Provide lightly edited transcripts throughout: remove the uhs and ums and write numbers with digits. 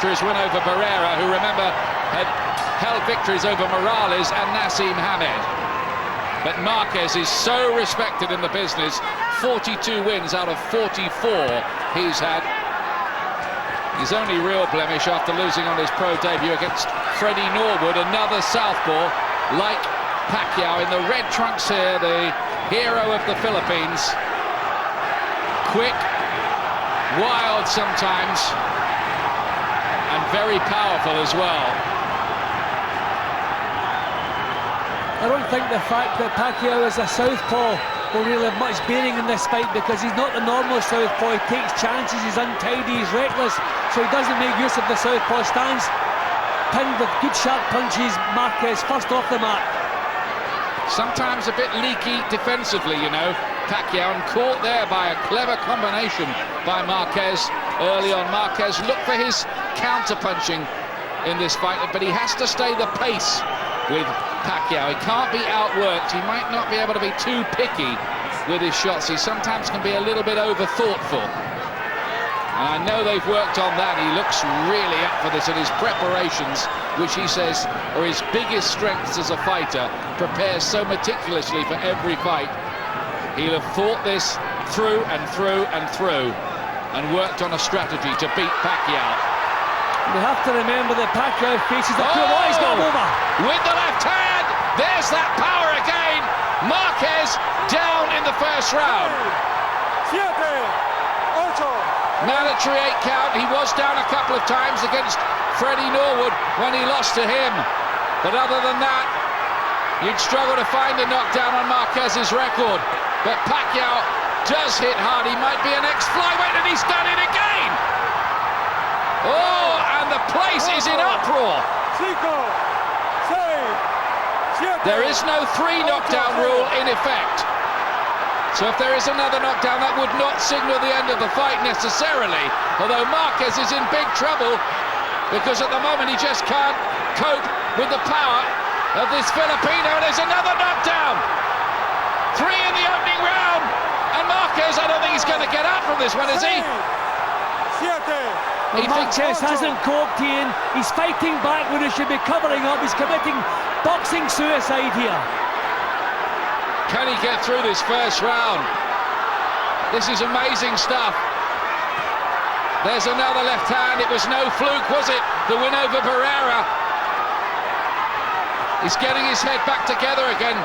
after his win over Barrera, who, remember, had held victories over Morales and Nassim Hamed. But Marquez is so respected in the business. 42 wins out of 44 he's had. His only real blemish after losing on his pro debut against Freddie Norwood, another southpaw like Pacquiao in the red trunks here, the hero of the Philippines. Quick, wild sometimes, and very powerful as well. I don't think the fact that Pacquiao is a southpaw will really have much bearing in this fight, because he's not the normal southpaw. He takes chances, he's untidy, he's reckless, so he doesn't make use of the southpaw stance. Pinned with good sharp punches, Marquez first off the mat. Sometimes a bit leaky defensively, you know, Pacquiao, and caught there by a clever combination by Marquez early on. Marquez looked for his counter-punching in this fight, but he has to stay the pace with Pacquiao. He can't be outworked. He might not be able to be too picky with his shots. He sometimes can be a little bit over-thoughtful. And I know they've worked on that. He looks really up for this, and his preparations, which he says are his biggest strengths as a fighter, prepares so meticulously for every fight. He'll have thought this through and through and through, and worked on a strategy to beat Pacquiao. We have to remember that Pacquiao faces a poor... Oh, he's got him over! With the left hand! There's that power again! Marquez down in the first round. Mandatory 8 count. He was down a couple of times against Freddie Norwood when he lost to him. But other than that, you'd struggle to find a knockdown on Marquez's record. But Pacquiao does hit hard. He might be an ex-flyweight, and he's done it again! Oh, and the place is in uproar. There is no 3 knockdown rule in effect. So if there is another knockdown, that would not signal the end of the fight necessarily. Although Marquez is in big trouble, because at the moment he just can't cope with the power of this Filipino. And there's another knockdown. 3 in the opening round. And Marquez, I don't think he's going to get out from this one, is he? Marquez hasn't coped, Ian. He's fighting back when he should be covering up. He's committing boxing suicide here. Can he get through this first round? This is amazing stuff. There's another left hand. It was no fluke, was it? The win over Barrera. He's getting his head back together again,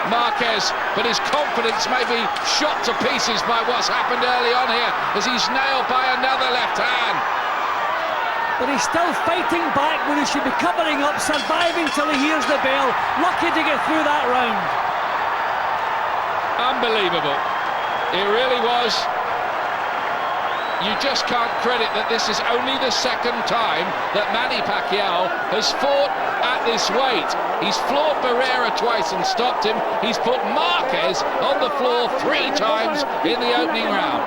Marquez, but his confidence may be shot to pieces by what's happened early on here, as he's nailed by another left hand. But he's still fighting back when he should be covering up, surviving till he hears the bell. Lucky to get through that round. Unbelievable. It really was. You just can't credit that this is only the second time that Manny Pacquiao has fought at this weight. He's floored Barrera twice and stopped him. He's put Marquez on the floor 3 times in the opening round.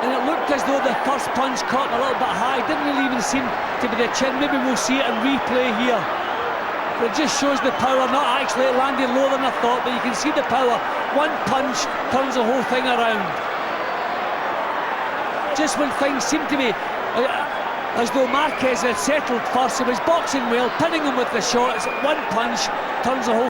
And it looked as though the first punch caught a little bit high. Didn't really even seem to be the chin. Maybe we'll see it in replay here. But it just shows the power, not actually it landed lower than I thought, but you can see the power. One punch turns the whole thing around. Just when things seem to be as though Marquez had settled first, he was boxing well, pinning him with the shots. One punch turns the whole